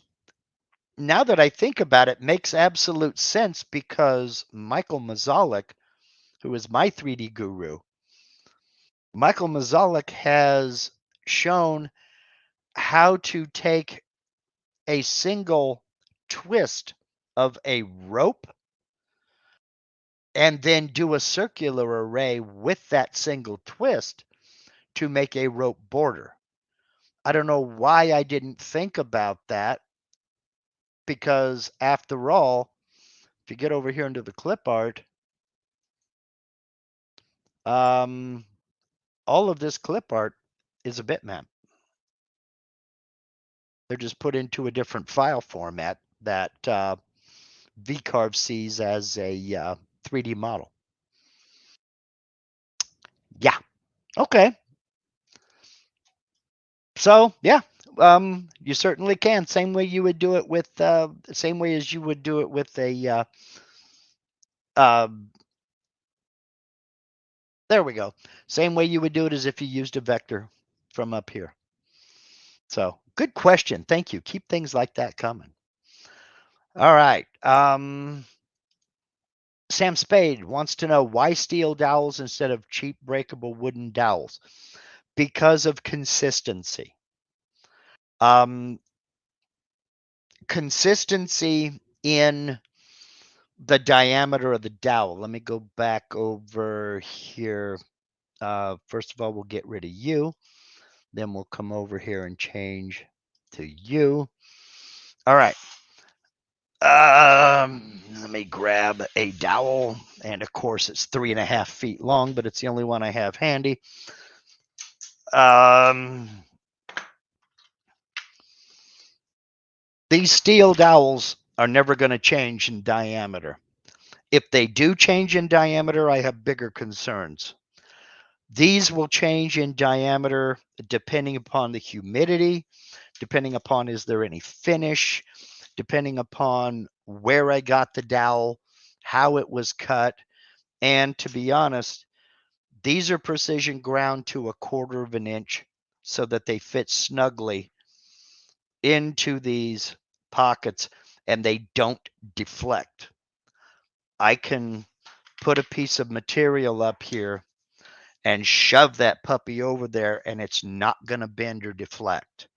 now that I think about it, makes absolute sense because Michael Mazalik, who is my 3D guru, Michael Mazalik has shown how to take a single twist of a rope and then do a circular array with that single twist to make a rope border. I don't know why I didn't think about that, because after all, if you get over here into the clip art, all of this clip art is a bitmap. They're just put into a different file format that VCarve sees as a 3D model. Yeah. Okay. So yeah, you certainly can. Same way you would do it with, same way as you would do it with a. There we go. Same way you would do it as if you used a vector from up here. So good question. Thank you. Keep things like that coming. All right. Sam Spade wants to know why steel dowels instead of cheap breakable wooden dowels. Because of consistency. consistency in the diameter of the dowel. Let me go back over here. First of all, we'll get rid of you. Then we'll come over here and change to you. All right. Let me grab a dowel, and of course it's 3.5 feet long, but it's the only one I have handy. These steel dowels are never going to change in diameter. If they do change in diameter, I have bigger concerns. These will change in diameter depending upon the humidity, depending upon is there any finish, depending upon where I got the dowel, how it was cut. And to be honest, these are precision ground to 1/4 of an inch so that they fit snugly into these pockets and they don't deflect. I can put a piece of material up here and shove that puppy over there and it's not going to bend or deflect.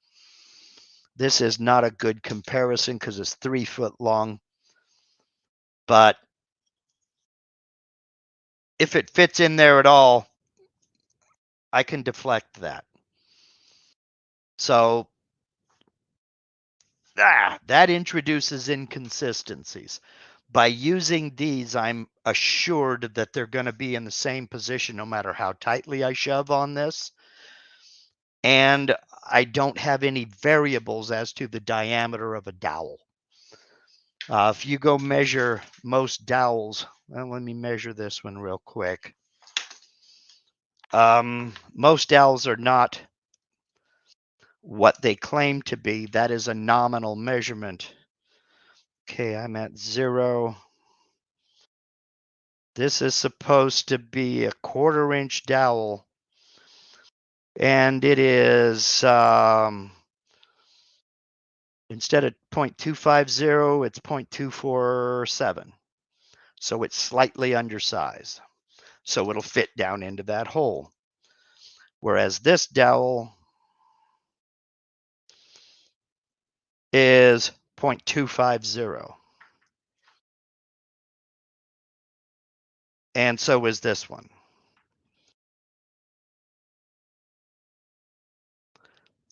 This is not a good comparison because it's 3 foot long, but if it fits in there at all, I can deflect that. So that introduces inconsistencies. By using these, I'm assured that they're going to be in the same position no matter how tightly I shove on this. And I don't have any variables as to the diameter of a dowel. If you go measure most dowels, well, let me measure this one real quick. Most dowels are not what they claim to be. That is a nominal measurement. Okay, I'm at 0. This is supposed to be a 1/4 inch dowel. And it is, instead of 0.250, it's 0.247. So it's slightly undersized. So it'll fit down into that hole. Whereas this dowel is 0.250. And so is this one.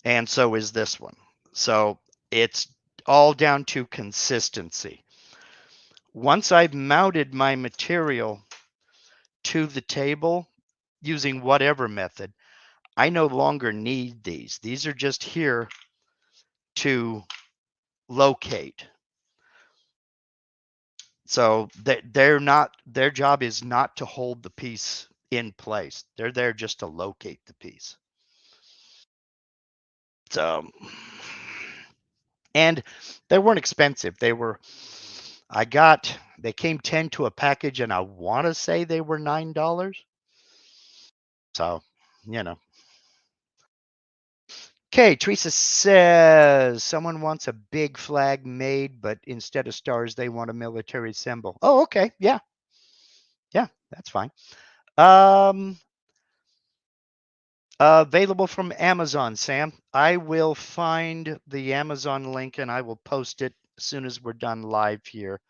And so is this one. So it's all down to consistency. Once I've mounted my material to the table using whatever method, I no longer need these. These are just here to locate. So they're not, their job is not to hold the piece in place. They're there just to locate the piece. So, and they weren't expensive. They came 10 to a package and I want to say they were $9. So, you know. Okay, Teresa says someone wants a big flag made, but instead of stars, they want a military symbol. Oh, okay. Yeah. Yeah, that's fine. Available from Amazon, Sam. I will find the Amazon link and I will post it as soon as we're done live here.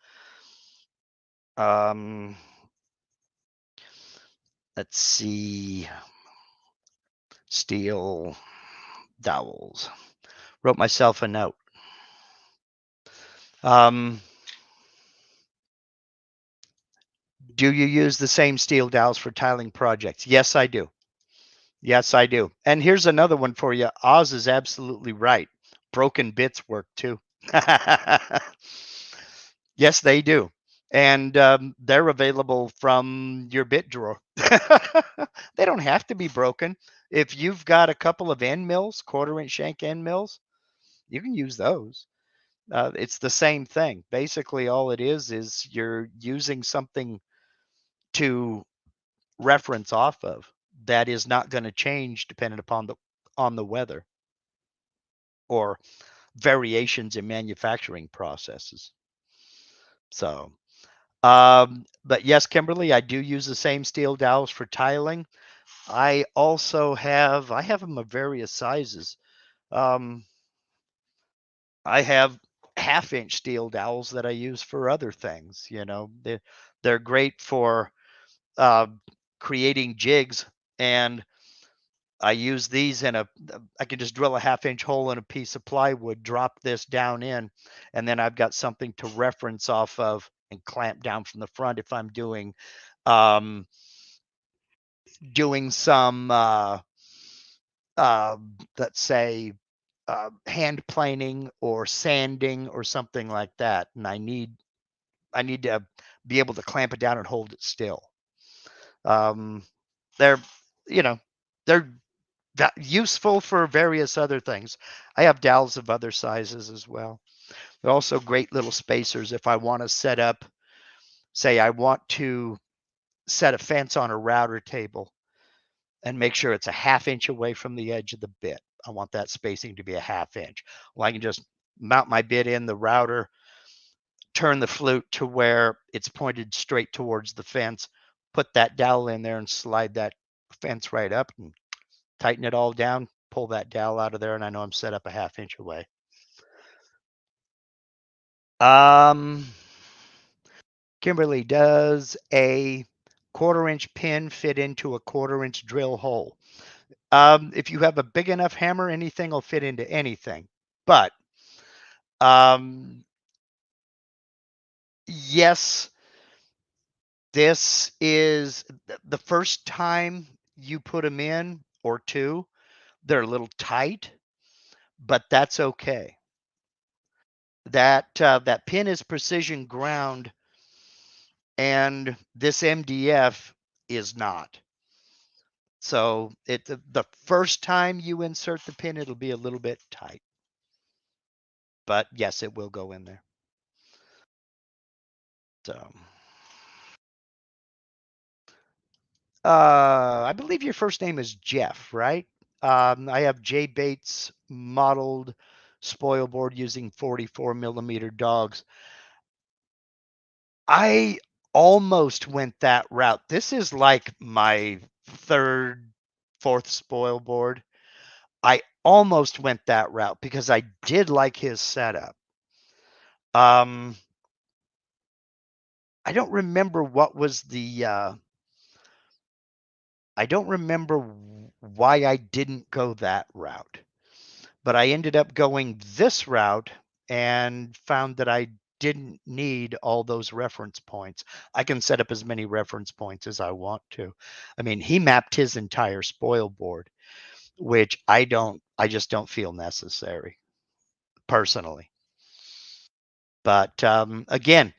Let's see. Steel dowels. Wrote myself a note. Do you use the same steel dowels for tiling projects? Yes, I do. Yes, I do. And here's another one for you. Oz is absolutely right. Broken bits work too. Yes, they do. And they're available from your bit drawer. They don't have to be broken. If you've got a couple of end mills, 1/4 inch shank end mills, you can use those. It's the same thing. Basically, all it is you're using something to reference off of that is not going to change depending upon the weather or variations in manufacturing processes. So, but yes, Kimberly, I do use the same steel dowels for tiling. I also I have them of various sizes. I have half-inch steel dowels that I use for other things. They're great for uh, creating jigs, and I use these I can just drill a half-inch hole in a piece of plywood, drop this down in, and then I've got something to reference off of and clamp down from the front if I'm um, doing some uh, let's say hand planing or sanding or something like that, and I need to be able to clamp it down and hold it still. Um, they're you know they're useful for various other things. I have dowels of other sizes as well. They're also great little spacers if I want to set up, say I want to set a fence on a router table and make sure it's a half-inch away from the edge of the bit. I want that spacing to be a half-inch. Well, I can just mount my bit in the router, turn the flute to where it's pointed straight towards the fence, put that dowel in there and slide that fence right up and tighten it all down, pull that dowel out of there, and I know I'm set up a half-inch away. Um, Kimberly, does a 1/4-inch pin fit into a 1/4-inch drill hole? If you have a big enough hammer, anything will fit into anything. But yes, this is the first time you put them in, or two, they're a little tight, but that's okay. That pin is precision ground, and this MDF is not. So the first time you insert the pin, it'll be a little bit tight. But yes, it will go in there. So I believe your first name is Jeff, right? I have J Bates modeled Spoilboard using 44 millimeter dogs. I almost went that route. This is like my third, fourth Spoilboard. I almost went that route because I did like his setup. I don't remember what was I don't remember why I didn't go that route, but I ended up going this route and found that I didn't need all those reference points. I can set up as many reference points as I want to. I mean, he mapped his entire spoil board, which I just don't feel necessary personally. But again,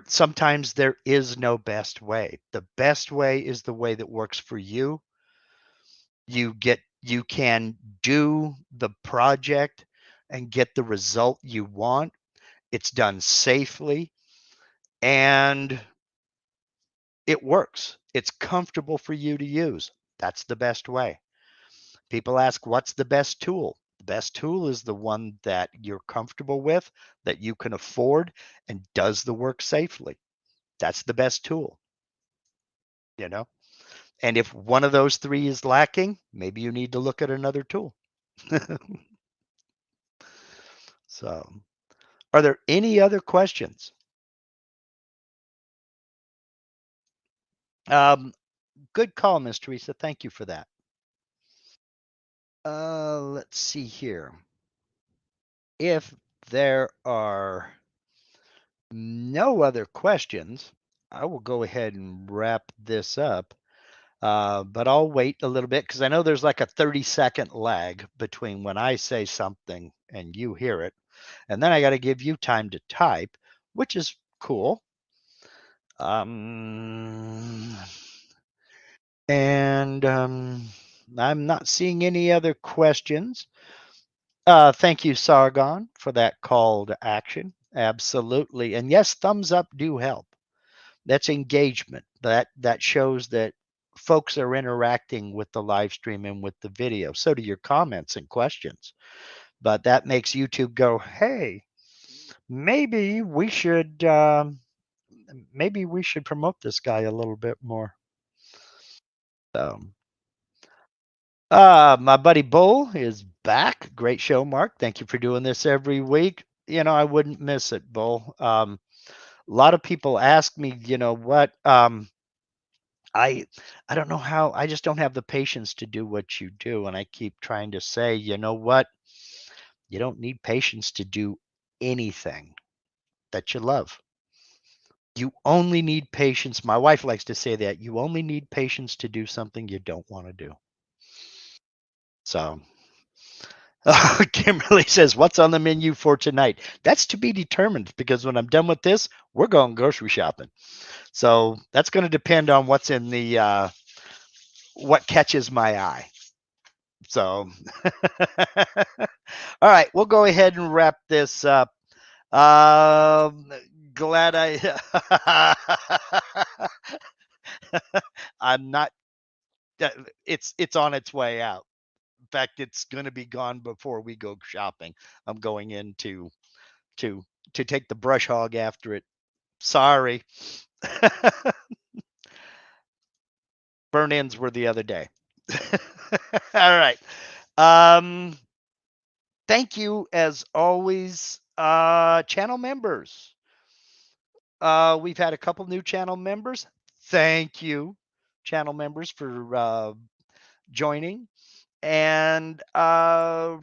sometimes there is no best way. The best way is the way that works for you. You can do the project and get the result you want. It's done safely and it works. It's comfortable for you to use. That's the best way. People ask, what's the best tool? The best tool is the one that you're comfortable with, that you can afford, and does the work safely. That's the best tool, you know? And if one of those three is lacking, maybe you need to look at another tool. So, are there any other questions? Good call, Miss Teresa. Thank you for that. Let's see here. If there are no other questions, I will go ahead and wrap this up. But I'll wait a little bit because I know there's like a 30-second lag between when I say something and you hear it. And then I got to give you time to type, which is cool. And I'm not seeing any other questions. Thank you, Sargon, for that call to action. Absolutely. And yes, thumbs up do help. That's engagement. That shows that folks are interacting with the live stream and with the video. So do your comments and questions. But that makes YouTube go, hey, maybe we should promote this guy a little bit more. So my buddy Bull is back. Great show, Mark. Thank you for doing this every week. I wouldn't miss it, Bull. A lot of people ask me, what, I I don't know how. I just don't have the patience to do what you do, and I keep trying to say, you know what? You don't need patience to do anything that you love. You only need patience. My wife likes to say that you only need patience to do something you don't want to do. So, Kimberly says, "What's on the menu for tonight?" That's to be determined because when I'm done with this, we're going grocery shopping. So that's going to depend on what's in the what catches my eye. So, all right, we'll go ahead and wrap this up. Um, glad I. I'm not. It's on its way out. In fact, it's going to be gone before we go shopping. I'm going in to to take the brush hog after it. Sorry. Burn-ins were the other day. All right. Um, thank you as always, channel members. We've had a couple new channel members. Thank you, channel members, for joining. And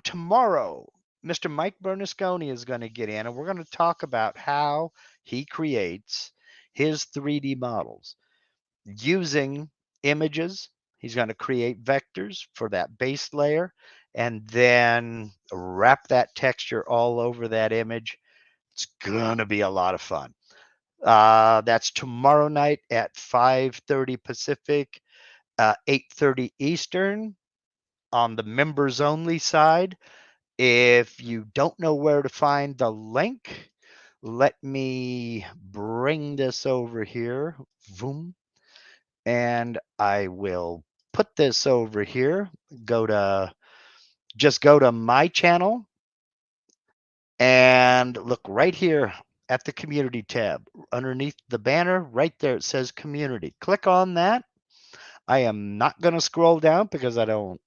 tomorrow, Mr. Mike Bernasconi is going to get in, and we're going to talk about how he creates his 3D models using images. He's going to create vectors for that base layer and then wrap that texture all over that image. It's going to be a lot of fun. That's tomorrow night at 5:30 Pacific, 8:30 Eastern on the members only side. If you don't know where to find the link, let me bring this over here. Boom. And I will put this over here. Just go to my channel and look right here at the community tab. Underneath the banner, right there, it says community. Click on that. I am not going to scroll down because I don't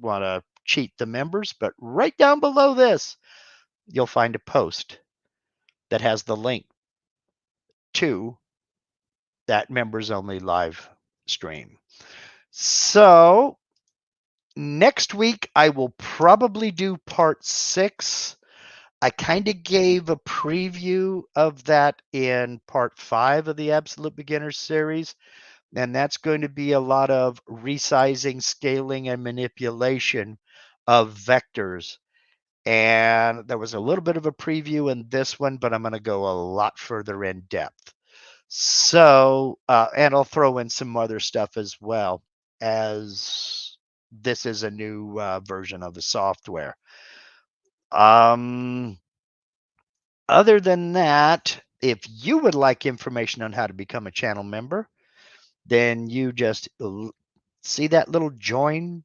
want to cheat the members, but right down below this, you'll find a post that has the link to that members only live stream. So next week, I will probably do part 6. I kind of gave a preview of that in part 5 of the Absolute Beginner series, and that's going to be a lot of resizing, scaling, and manipulation of vectors. And there was a little bit of a preview in this one, but I'm going to go a lot further in depth. So, and I'll throw in some other stuff as well, as this is a new version of the software. Other than that, if you would like information on how to become a channel member, then you just see that little join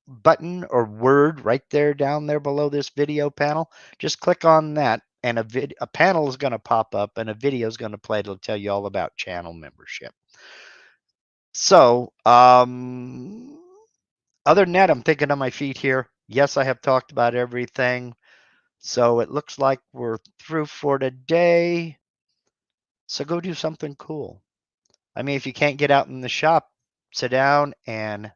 button or word right there down there below this video panel. Just click on that and a panel is going to pop up and a video is going to play. It'll tell you all about channel membership. So, other than that, I'm thinking on my feet here. Yes, I have talked about everything. So it looks like we're through for today. So go do something cool. I mean, if you can't get out in the shop, sit down and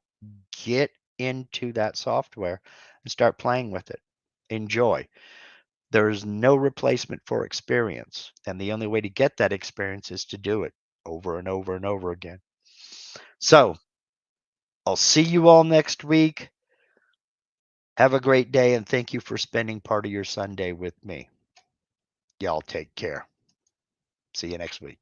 get into that software and start playing with it. Enjoy. There's no replacement for experience. And the only way to get that experience is to do it over and over and over again. So I'll see you all next week. Have a great day, and thank you for spending part of your Sunday with me. Y'all take care. See you next week.